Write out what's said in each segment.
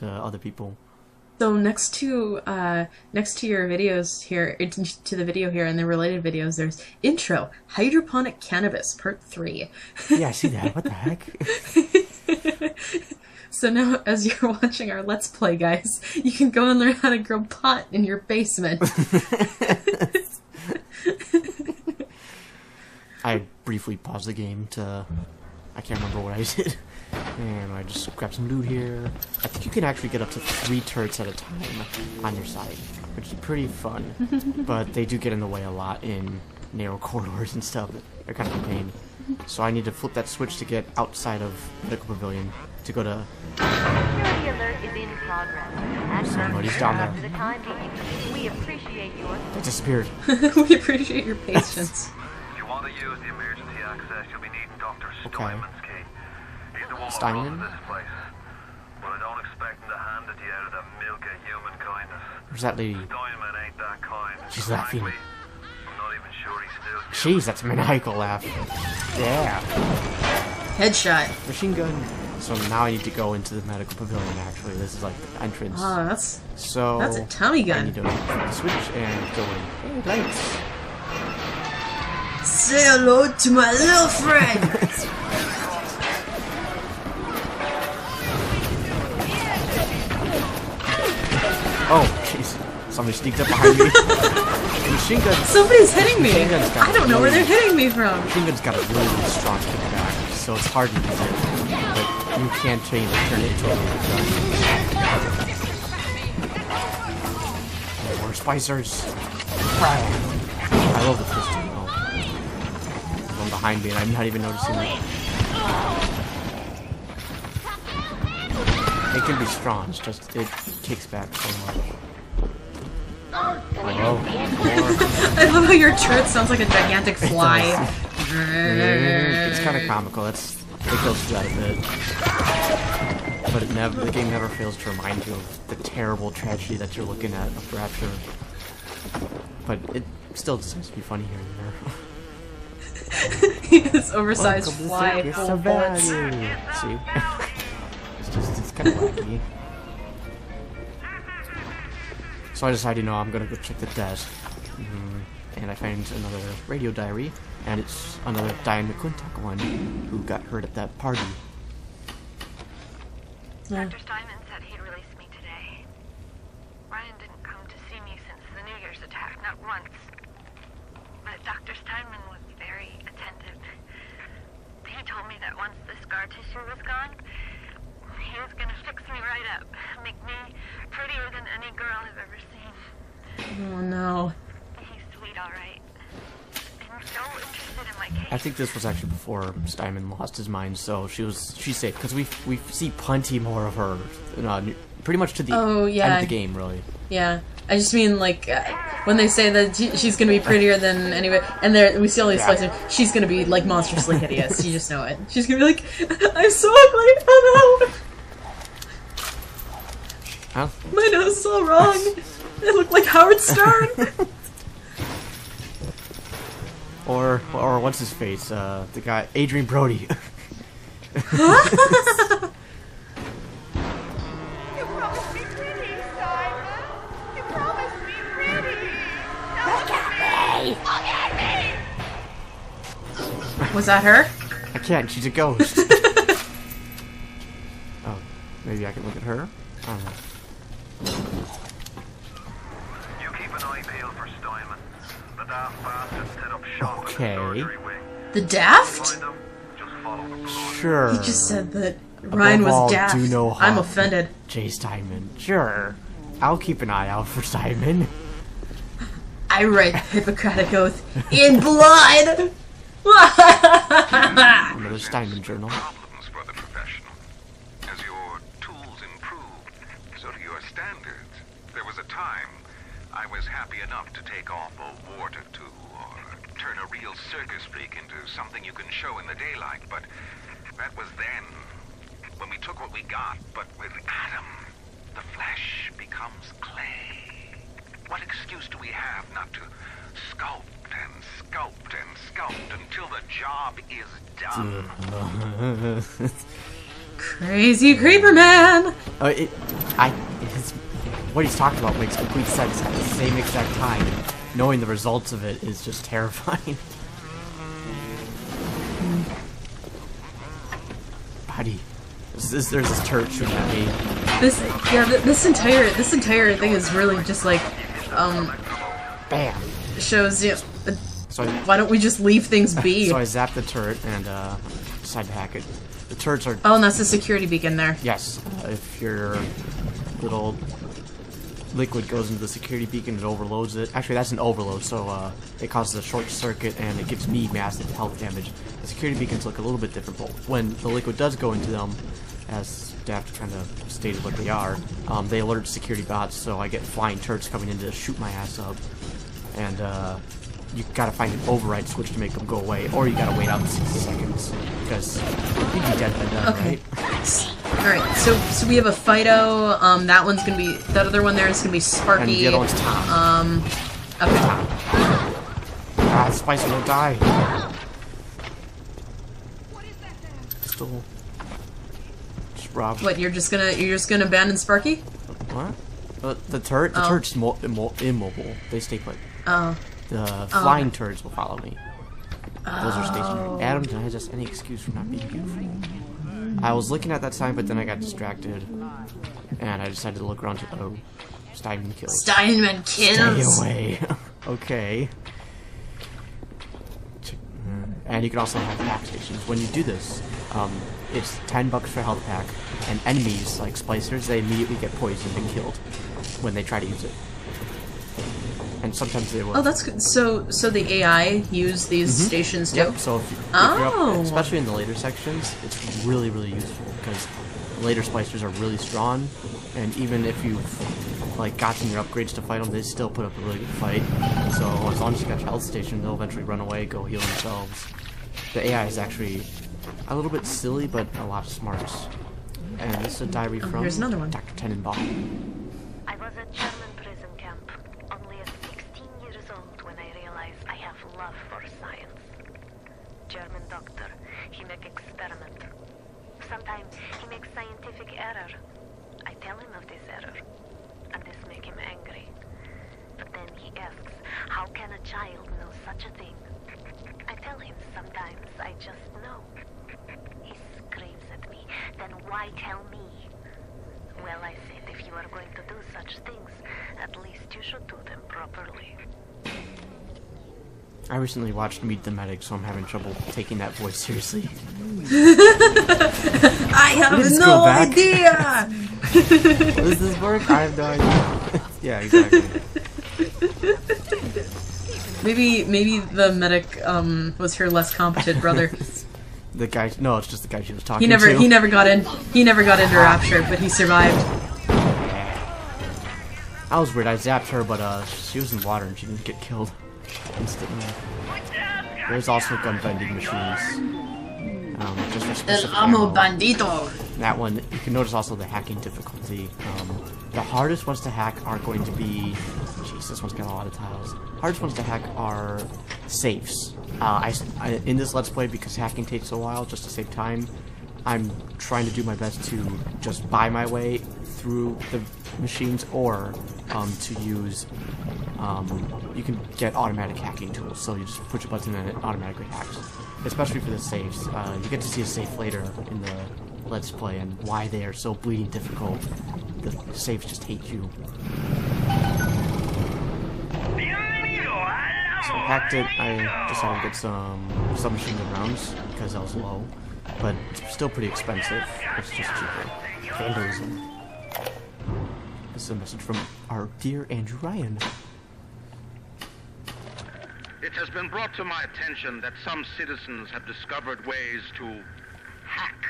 to other people. So next to your videos here, to the video here and the related videos, there's Intro, Hydroponic Cannabis, Part 3. Yeah, I see that. What the heck? So now, as you're watching our Let's Play, guys, you can go and learn how to grow pot in your basement. I briefly paused the game to... I can't remember what I did. And I just grabbed some loot here. I think you can actually get up to 3 turrets at a time on your side, which is pretty fun. But they do get in the way a lot in narrow corridors and stuff. They're kind of a pain. So I need to flip that switch to get outside of Medical Pavilion to go to... Security alert is in progress. Somebody's down there. For the time being, we appreciate your... They disappeared. We appreciate your patience. If you want to use the emergency access, you'll be needing Dr. Steinmen's key. He's the one who Steinmen? runs this place. But I don't expect him to hand it to you out of the milk of human kindness. Where's that lady? Steinmen ain't that kind. She's laughing. Frankly, I'm not even sure he's still human. Jeez, that's a maniacal laugh. Yeah. Headshot. Machine gun. So now I need to go into the Medical Pavilion, actually. This is like the entrance. Oh, that's a Tommy I gun. need to flip the switch and go in. Hey, lights. Say hello to my little friend. Oh, jeez. Somebody sneaked up behind me. Machine gun. Somebody's hitting me. Machine gun's got I don't know where they're hitting me from. Machine gun's got a really, really strong kickback, so it's hard to use it. But you can change it, turn it into a really gun. Oh, more spicers. I love the pistol. Oh. There's one behind me and I'm not even noticing it. It can be strong, it's just it kicks back so much. Hello. I love how your turret sounds like a gigantic fly. It's kind of comical. It goes through that a bit, but the game never fails to remind you of the terrible tragedy that you're looking at of Rapture. But it still decides to be funny here and there. This oversized fly full of bullets. See, it's kind of wacky. So I decided, no, I'm gonna go check the desk, and I find another radio diary, and it's another Diane McClintock one who got hurt at that party. Dr. Steinmen said he'd release me today. Ryan didn't come to see me since the New Year's attack, not once. But Dr. Steinmen was very attentive. He told me that once the scar tissue was gone, he was gonna fix me right up, make me prettier than any girl I've ever seen. Oh no. He's sweet, all right. And so interested in my case. I think this was actually before Steinmen lost his mind, so she's safe because we see plenty more of her, pretty much to the end of the game, really. Yeah, I just mean like when they say that she's gonna be prettier than anybody, and there we see all these slices. She's gonna be like monstrously hideous. You just know it. She's gonna be like, I'm so ugly. Oh no. Huh? My nose is all wrong. I look like Howard Stern. or what's his face? The guy Adrian Brody. You promised me pretty, Steinmen. You promised me pretty. Look at me! Look at me! Was that her? I can't. She's a ghost. Oh, maybe I can look at her. I don't know. You keep an eye peeled for Steinmen. The daft bastard set up shop in the surgery wing. The Daft? Find them, just follow the blood. Sure. He just said that Ryan was daft. Do no I'm harm. offended. Jay Steinmen. Sure. I'll keep an eye out for Steinmen. I write Hippocratic Oath in blood! Another Steinmen journal. Problems for the professional. As your tools improved, so do your standards. There was a time I was happy enough to take off a wart or two, or turn a real circus freak into something you can show in the daylight, but that was then, when we took what we got. But with Adam, the flesh becomes clay. What excuse do we have not to sculpt and sculpt and sculpt until the job is done? Crazy Creeper Man! what he's talking about makes complete sense at the same exact time. Knowing the results of it is just terrifying. Buddy, there's this turret shooting at me. This entire thing is really just like, Bam. shows you. So Why don't we just leave things be? So I zapped the turret and decided to hack it. The turrets are... Oh, and that's the security beacon there. Yes, if your little liquid goes into the security beacon, it overloads it. Actually, that's an overload, so it causes a short circuit and it gives me massive health damage. The security beacons look a little bit different, but when the liquid does go into them, as Daft kind of stated what they are, they alert security bots, so I get flying turrets coming in to shoot my ass up. And you gotta find an override switch to make them go away, or you gotta wait out 60 seconds, because you'd be dead by then, Okay. right? Alright, so we have a Fido, that one's gonna be, that other one there is gonna be Sparky. And the other one's Tom. Okay. Ah, Spicer will die. Still... Just rob... What, you're just gonna abandon Sparky? What? The turret's immobile. They stay put. Oh. The flying turrets will follow me. Those are stationary. Adam denies us any excuse for not being beautiful. I was looking at that sign, but then I got distracted, and I decided to look around to Steinmen kills. Steinmen kills! Stay away. Okay. And you can also have pack stations. When you do this, it's $10 for a health pack, and enemies like splicers, they immediately get poisoned and killed when they try to use it. And sometimes they will. Oh, that's good. So the AI use these stations too? Yep, so if you're up, especially in the later sections, it's really, really useful, because later splicers are really strong, and even if you've like gotten your upgrades to fight them, they still put up a really good fight. So as long as you got your health station, they'll eventually run away, go heal themselves. The AI is actually a little bit silly, but a lot smart. And this is a diary from here's another one. Dr. Tenenbaum. I was at German prison camp, only at 16 years old when I realized I have love for science. German doctor, he make experiment. Sometimes he makes scientific error. I tell him of this error, and this make him angry. But then he asks, how can a child know such a thing? I tell him sometimes I just know. He screams at me, then why tell me? Well, I said, if you are going to do such things, at least you should do them properly. I recently watched Meet the Medic, so I'm having trouble taking that voice seriously. I have no idea! Does this work? I have no idea. Yeah, exactly. Maybe the medic was her less competent brother. The guy? No, it's just the guy she was talking He never got into Rapture, but he survived. That was weird. I zapped her, but she was in water and she didn't get killed instantly. There's also gun vending machines. Just for specific ammo. bandito. That one, you can notice also the hacking difficulty. The hardest ones to hack are going to be... Jeez, this one's got a lot of tiles. Hardest ones to hack are safes. In this Let's Play, because hacking takes a while, just to save time, I'm trying to do my best to just buy my way through the machines, or to use... you can get automatic hacking tools, so you just push a button and it automatically hacks. Especially for the safes. You get to see a safe later in the Let's Play and why they are so bleeding difficult. The safes just hate you. So I hacked it. I decided to get some submachine gun rounds because I was low, but it's still pretty expensive. It's just cheaper. Vandalism. This is a message from our dear Andrew Ryan. It has been brought to my attention that some citizens have discovered ways to hack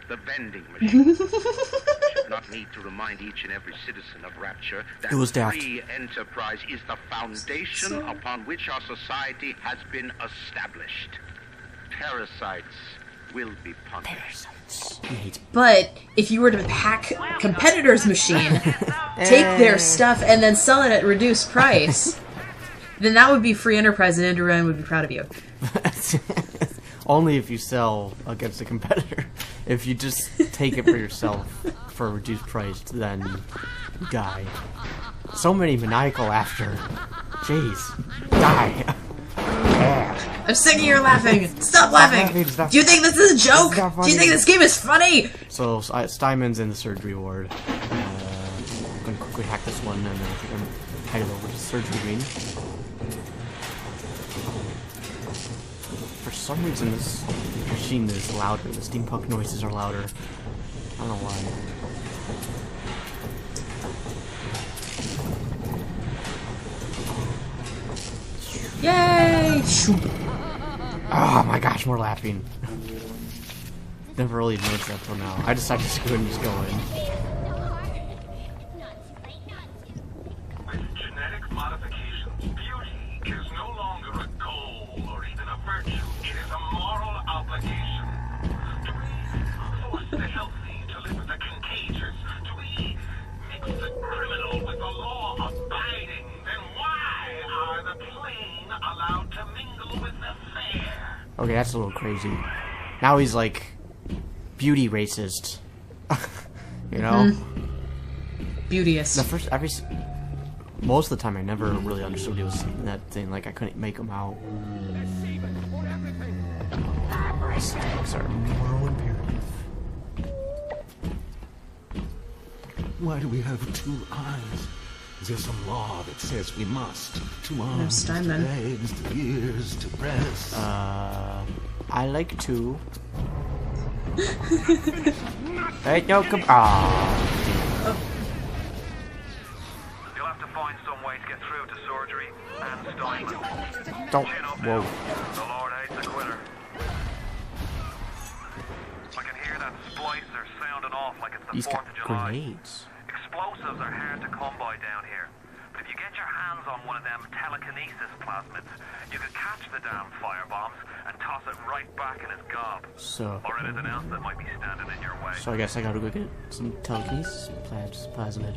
the vending machine. I should not need to remind each and every citizen of Rapture that It was Daft. free enterprise is the foundation upon which our society has been established. Parasites will be punished. But if you were to hack competitors' machine, take their stuff, and then sell it at reduced price, then that would be free enterprise, and Andrew Ryan would be proud of you. Only if you sell against a competitor. If you just take it for yourself for a reduced price, then die. So many maniacal laughter. Jeez. Die. Yeah. I'm sick of your laughing. Stop laughing. Stop. Do you think this is a joke? It's not Do you think funny. this game is funny? So Steinmen's in the surgery ward. I'm gonna quickly hack this one and then I think I'm headed over to the surgery wing. For some reason this machine is louder. The steampunk noises are louder. I don't know why. Yay! Oh my gosh, more laughing. Never really noticed that till now. I decided to go and just go in. With genetic modification, beauty is no longer a goal or even a virtue. It is a moral obligation. Do we force the healthy to live with the contagious? Do we mix the criminal with the law-abiding? Then why are the plain allowed to mingle with the fair? Okay, that's a little crazy. Now he's like beauty racist. You know? Beauteous. The first most of the time I never really understood what he was saying that thing, like I couldn't make him out. Aesthetics are moral imperative. Why do we have two eyes? Is there some law that says we must? Two arms, Steinmen. two legs, two ears, two breasts. I like to. Hey, no, come. Ah. You'll have to find some way to get through to surgery and Steinmen. Don't. Chin up Whoa. now. The Lord hates a quitter. I can hear that splicer sounding off like it's the He's 4th got of July. grenades. Explosives are hard to come by down here. But if you get your hands on one of them telekinesis plasmids, you can catch the damn firebombs and toss it right back in his gob. So. Or anything else that might be standing in your way. So I guess I gotta go get some telekinesis plasmid.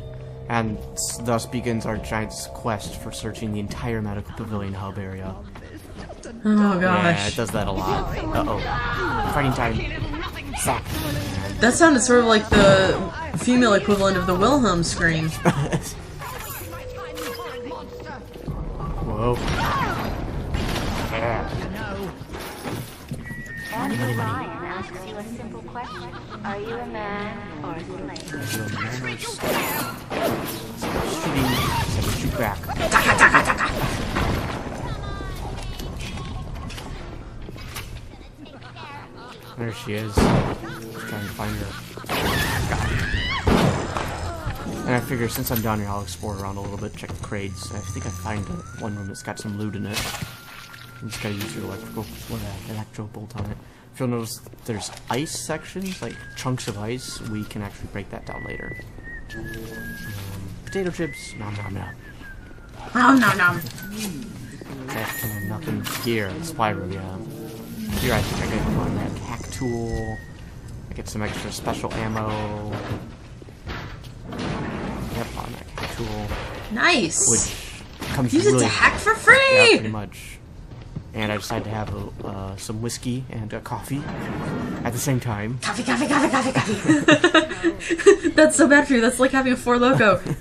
And thus begins our giant quest for searching the entire Medical Pavilion hub area. Oh Yeah, gosh. it does that a lot. Uh-oh. Fighting time. Sack. That sounded sort of like the female equivalent of the Wilhelm scream. Whoa. Andrew Ryan asks you a simple question. Are you a man or a slave? Shooting. Shoot back. There she is. Just trying to find her. Got her. And I figure since I'm down here, I'll explore around a little bit, check the crates. I think I find one room that's got some loot in it. You just gotta use your electro bolt on it. If you'll notice, there's ice sections, like chunks of ice. We can actually break that down later. Potato chips, nom nom nom. Nom nom nom. That's kind of nothing here. Spyro, yeah. Here I think I get an automatic hack tool. I get some extra special ammo. Yep, automatic hack tool. Nice. Which comes Use really it to hack for yeah, free. pretty much. And I decided to have some whiskey and coffee at the same time. Coffee. That's so bad for you. That's like having a Four Loko.